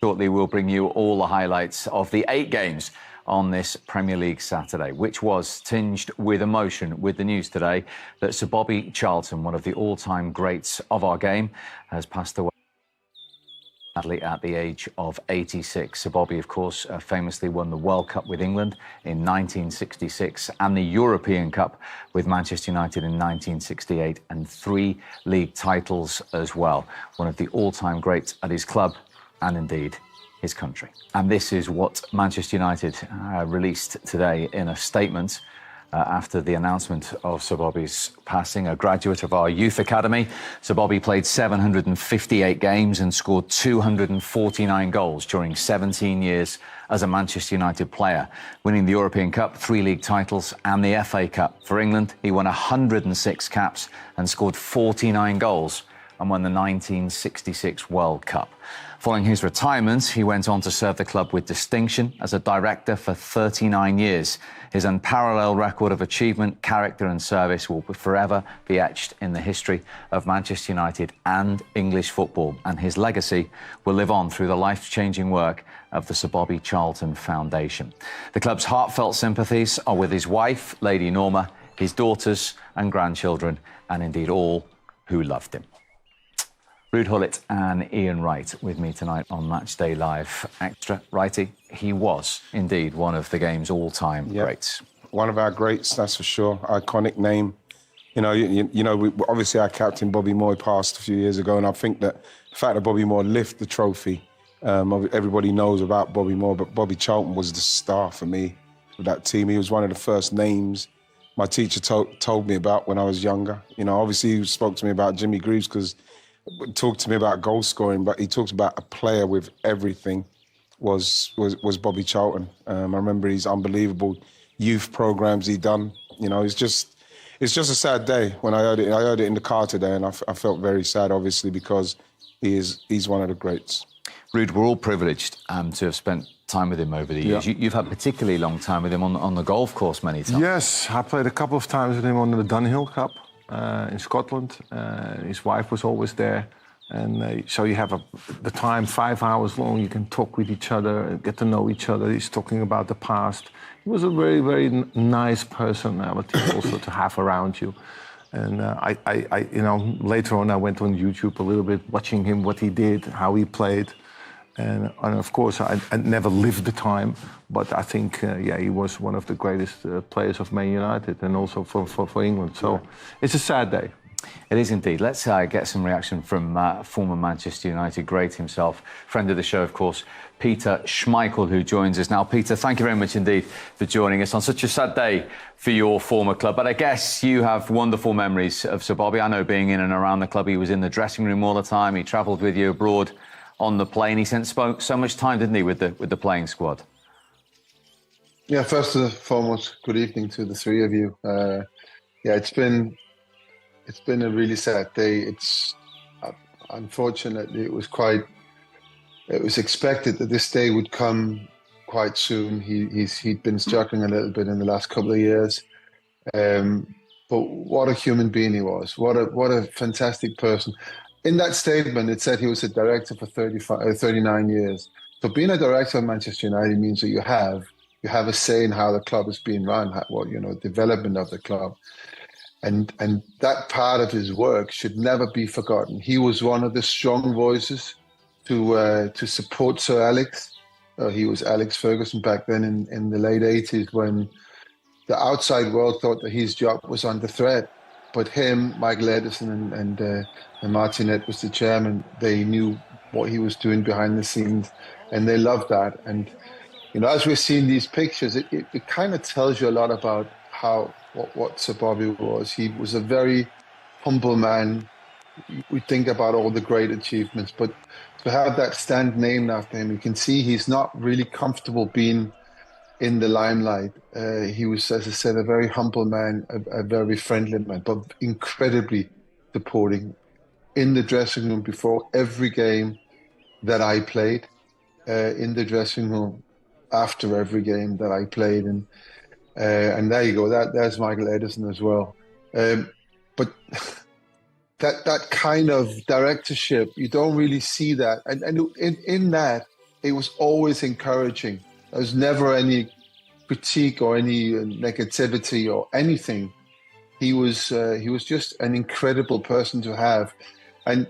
Shortly, we'll bring you all the highlights of the 8 games on this Premier League Saturday, which was tinged with emotion with the news today that Sir Bobbie Charlton, one of the all-time greats of our game, has passed away sadly at the age of 86. Sir Bobbie, of course, famously won the World Cup with England in 1966 and the European Cup with Manchester United in 1968 and 3 league titles as well. One of the all-time greats at his club and indeed his country. And this is what Manchester United released today in a statement after the announcement of Sir Bobbie's passing. A graduate of our youth academy, Sir Bobbie played 758 games and scored 249 goals during 17 years as a Manchester United player, winning the European Cup, 3 league titles and the FA Cup. For England, he won 106 caps and scored 49 goals and won the 1966 World Cup. Following his retirement, he went on to serve the club with distinction as a director for 39 years. His unparalleled record of achievement, character and service will forever be etched in the history of Manchester United and English football, and his legacy will live on through the life-changing work of the Sir Bobbie Charlton Foundation. The club's heartfelt sympathies are with his wife, Lady Norma, his daughters and grandchildren, and indeed all who loved him. Ruud Gullit and Ian Wright with me tonight on Matchday Live Extra. Righty, he was indeed one of the game's all-time greats. One of our greats, that's for sure. Iconic name. You know, obviously our captain Bobby Moore passed a few years ago, and I think that the fact that Bobby Moore lifted the trophy, everybody knows about Bobby Moore, but Bobbie Charlton was the star for me of that team. He was one of the first names my teacher told me about when I was younger. You know, obviously he spoke to me about Jimmy Greaves because talked to me about goal scoring, but he talks about a player with everything was Bobbie Charlton. I remember his unbelievable youth programs he done. You know, it's just a sad day when I heard it. I heard it in the car today, and I felt very sad, obviously, because he's one of the greats. Ruud, we're all privileged to have spent time with him over the years. You've had particularly long time with him on the golf course many times. Yes, I played a couple of times with him on the Dunhill Cup in Scotland. His wife was always there. And so you have the time, 5 hours long, you can talk with each other, get to know each other. He's talking about the past. He was a very, very nice personality also to have around you. And you know, later on I went on YouTube a little bit, watching him, what he did, how he played. And of course, I never lived the time, but I think, yeah, he was one of the greatest players of Man United and also for England. So it's a sad day. It is indeed. Let's get some reaction from former Manchester United great himself, friend of the show, of course, Peter Schmeichel, who joins us now. Peter, thank you very much indeed for joining us on such a sad day for your former club. But I guess you have wonderful memories of Sir Bobbie. I know being in and around the club, he was in the dressing room all the time. He travelled with you abroad on the plane. He spent so much time, didn't he, with the playing squad? Yeah, first and foremost, good evening to the three of you. Yeah, it's been a really sad day. It's unfortunately it was expected that this day would come quite soon. He'd been struggling a little bit in the last couple of years, but what a human being he was. What a fantastic person. In that statement, it said he was a director for 39 years. So being a director of Manchester United means that you have a say in how the club is being run, development of the club. And that part of his work should never be forgotten. He was one of the strong voices to support Sir Alex. He was Alex Ferguson back then in the late 80s when the outside world thought that his job was under threat. But him, Michael Edison and Martin Ed was the chairman, they knew what he was doing behind the scenes and they loved that. And, you know, as we're seeing these pictures, it kind of tells you a lot about what Sir Bobbie was. He was a very humble man. We think about all the great achievements, but to have that stand named after him, you can see he's not really comfortable being in the limelight. He was, as I said, a very humble man, a very friendly man, but incredibly supporting in the dressing room before every game that I played, in the dressing room after every game that I played. And there you go. There's Michael Edison as well. But that kind of directorship, you don't really see that. And in that, it was always encouraging. There was never any critique or any negativity or anything. He was just an incredible person to have, and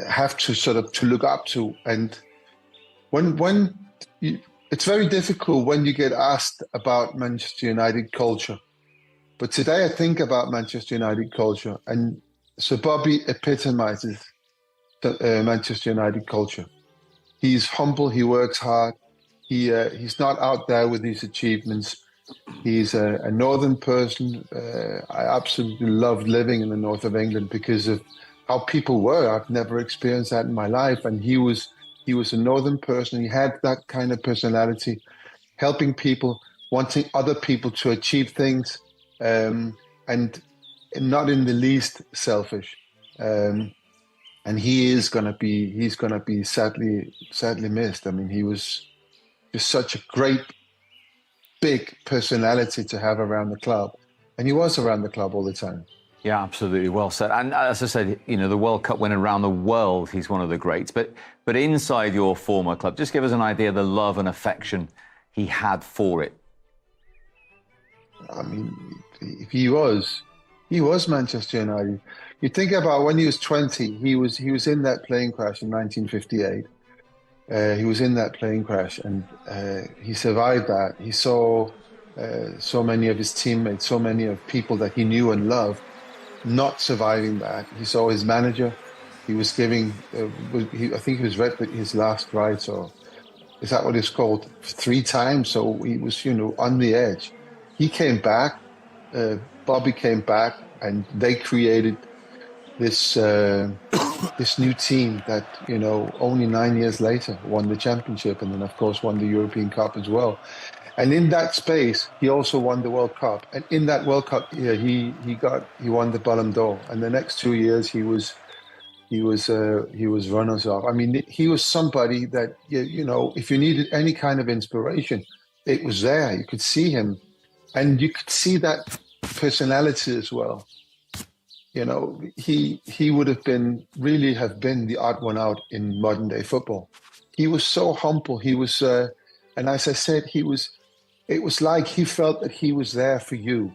have to sort of to look up to. And it's very difficult when you get asked about Manchester United culture. But today I think about Manchester United culture, and so Bobbie epitomizes the Manchester United culture. He's humble. He works hard. He's not out there with his achievements. He's a northern person. I absolutely loved living in the north of England because of how people were. I've never experienced that in my life. And he was a northern person. He had that kind of personality, helping people, wanting other people to achieve things, and not in the least selfish. And he's gonna be sadly missed. I mean, he was just such a great, big personality to have around the club, and he was around the club all the time. Yeah, absolutely, well said. And as I said, you know, the World Cup winner around the world, he's one of the greats. But inside your former club, just give us an idea of the love and affection he had for it. I mean, he was Manchester United. You think about when he was 20, he was in that plane crash in 1958. He was in that plane crash, and he survived that. He saw so many of his teammates, so many of people that he knew and loved, not surviving that. He saw his manager. He was giving, I think he was read his last rites, or is that what it's called? 3 times. So he was, you know, on the edge. He came back. Bobbie came back, and they created this this new team that, you know, only 9 years later won the championship, and then of course won the European Cup as well. And in that space, he also won the World Cup. And in that World Cup year, he won the Ballon d'Or. And the next 2 years, he was runners up. I mean, he was somebody that, you know, if you needed any kind of inspiration, it was there. You could see him, and you could see that personality as well. You know, he would have been the odd one out in modern day football. He was so humble. He was, and as I said, it was like he felt that he was there for you,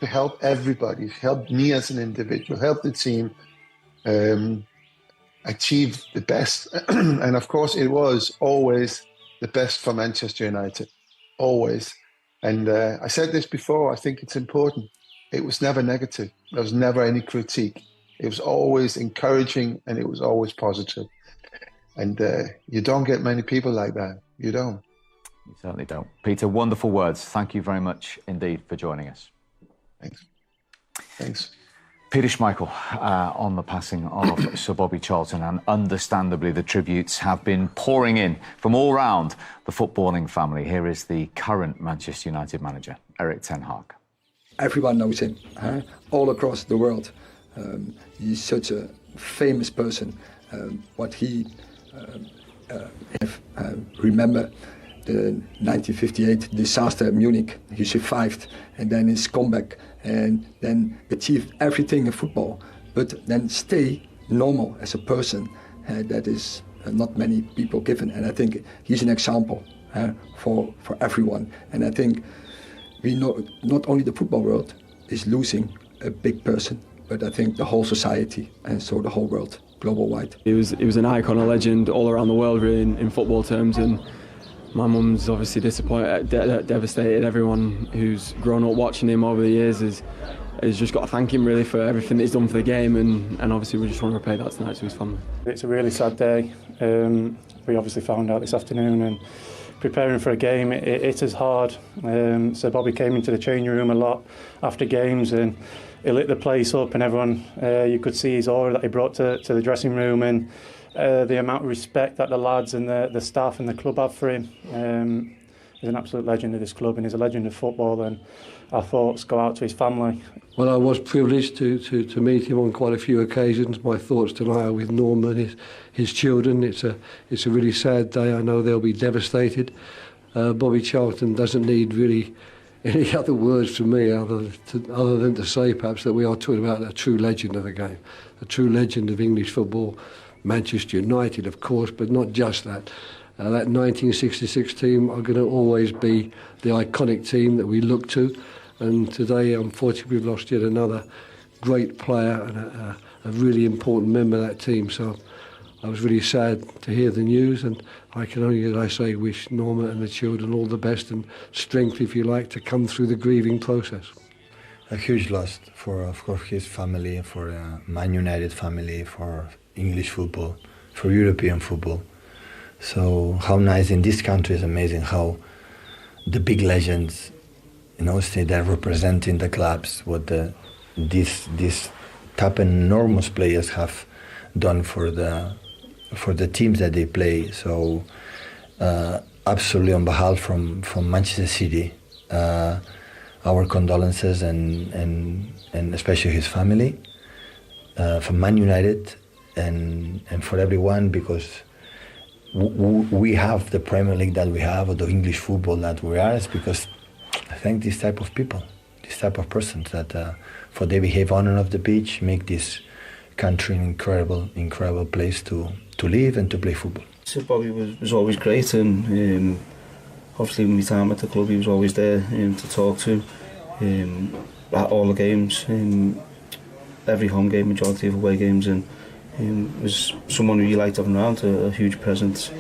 to help everybody, help me as an individual, help the team achieve the best. And of course, it was always the best for Manchester United, always. And I said this before, I think it's important. It was never negative. There was never any critique. It was always encouraging, and it was always positive. And you don't get many people like that. You don't. You certainly don't. Peter, wonderful words. Thank you very much indeed for joining us. Thanks. Peter Schmeichel on the passing of Sir Bobbie Charlton, and understandably the tributes have been pouring in from all round the footballing family. Here is the current Manchester United manager, Erik ten Hag. Everyone knows him, all across the world. He's such a famous person. What he remember the 1958 disaster in Munich. He survived, and then his comeback, and then achieved everything in football, but then stay normal as a person. That is not many people given, and I think he's an example for everyone. And I think we know not only the football world is losing a big person, but I think the whole society, and so the whole world, global-wide. He was an icon, a legend all around the world, really, in football terms. And my mum's obviously disappointed, devastated. Everyone who's grown up watching him over the years has just got to thank him, really, for everything that he's done for the game. And obviously we just want to repay that tonight to his family. It's a really sad day. We obviously found out this afternoon, and preparing for a game, it is hard. So Bobbie came into the changing room a lot after games, and he lit the place up, and everyone, you could see his aura that he brought to the dressing room, and the amount of respect that the lads and the staff and the club have for him. He's an absolute legend of this club, and he's a legend of football, and our thoughts go out to his family. Well, I was privileged to meet him on quite a few occasions. My thoughts tonight are with Norm and his children. It's a really sad day. I know they'll be devastated. Bobbie Charlton doesn't need really any other words from me other than to say perhaps that we are talking about a true legend of the game, a true legend of English football. Manchester United, of course, but not just that. That 1966 team are going to always be the iconic team that we look to. And today, unfortunately, we've lost yet another great player and a really important member of that team. So I was really sad to hear the news, and I can only, as I say, wish Norma and the children all the best and strength, if you like, to come through the grieving process. A huge loss for, of course, his family, for Man United family, for English football, for European football. So how nice in this country is amazing how the big legends, stay there representing the clubs, what these top enormous players have done for the teams that they play. So absolutely on behalf from Manchester City, our condolences and especially his family, from Man United and for everyone, because we have the Premier League that we have, or the English football that we are, is because I think this type of people, this type of persons that for they behave on and off the pitch, make this country an incredible place to live and to play football. So Bobbie was always great, and obviously in my time at the club he was always there to talk to at all the games, every home game, majority of away games, and was someone who you liked having around, a huge presence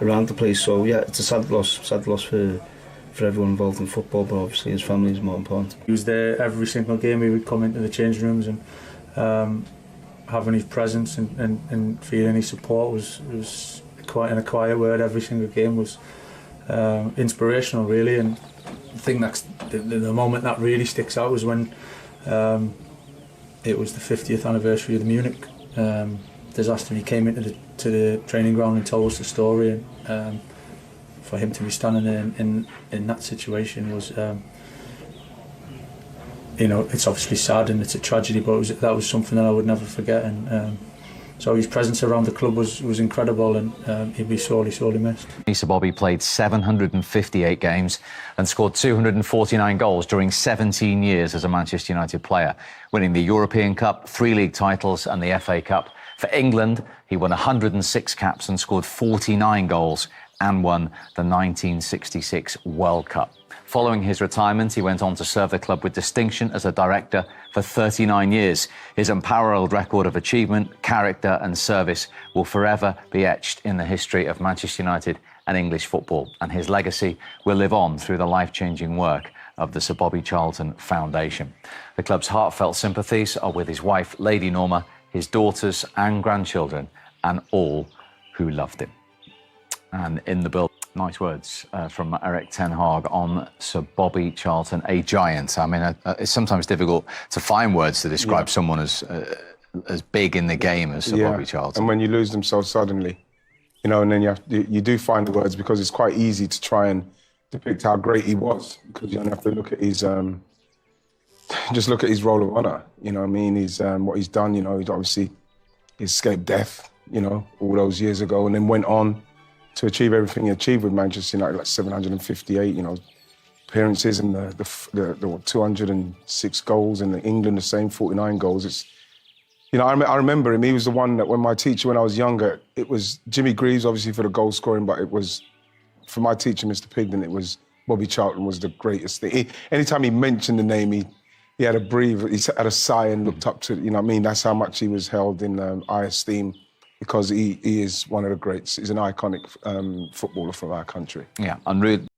around the place. So yeah, it's a sad loss for everyone involved in football, but obviously his family is more important. He was there every single game. He would come into the changing rooms, and having his presence and feeling his support was quite, in a quiet word, every single game was inspirational, really. And the thing that's the moment that really sticks out was when it was the 50th anniversary of the Munich disaster. He came into the training ground and told us the story, and for him to be standing in that situation was, it's obviously sad and it's a tragedy, but that was something that I would never forget. And so his presence around the club was incredible, and he'd be sorely missed. Sir Bobbie played 758 games and scored 249 goals during 17 years as a Manchester United player, winning the European Cup, 3 league titles and the FA Cup. For England, he won 106 caps and scored 49 goals and won the 1966 World Cup. Following his retirement, he went on to serve the club with distinction as a director for 39 years. His unparalleled record of achievement, character and service will forever be etched in the history of Manchester United and English football, and his legacy will live on through the life-changing work of the Sir Bobbie Charlton Foundation. The club's heartfelt sympathies are with his wife, Lady Norma, his daughters and grandchildren, and all who loved him. And in the bill, nice words from Eric Ten Hag on Sir Bobbie Charlton, a giant. I mean, it's sometimes difficult to find words to describe someone as big in the game as Sir Bobbie Charlton. And when you lose them so suddenly, and then you do find the words, because it's quite easy to try and depict how great he was, because you don't have to look at his just look at his role of honour. He's what he's done. He's obviously escaped death, all those years ago, and then went on to achieve everything he achieved with Manchester United, like 758, appearances, and the 206 goals, and England the same, 49 goals. It's, I remember him. He was the one that when my teacher, when I was younger, it was Jimmy Greaves, obviously for the goal scoring, but it was, for my teacher, Mr. Pigden, it was Bobbie Charlton was the greatest thing. Anytime he mentioned the name, he had to breathe, he had a sigh and looked up to, that's how much he was held in high esteem, because he is one of the greats. He's an iconic footballer from our country. Yeah, unreal.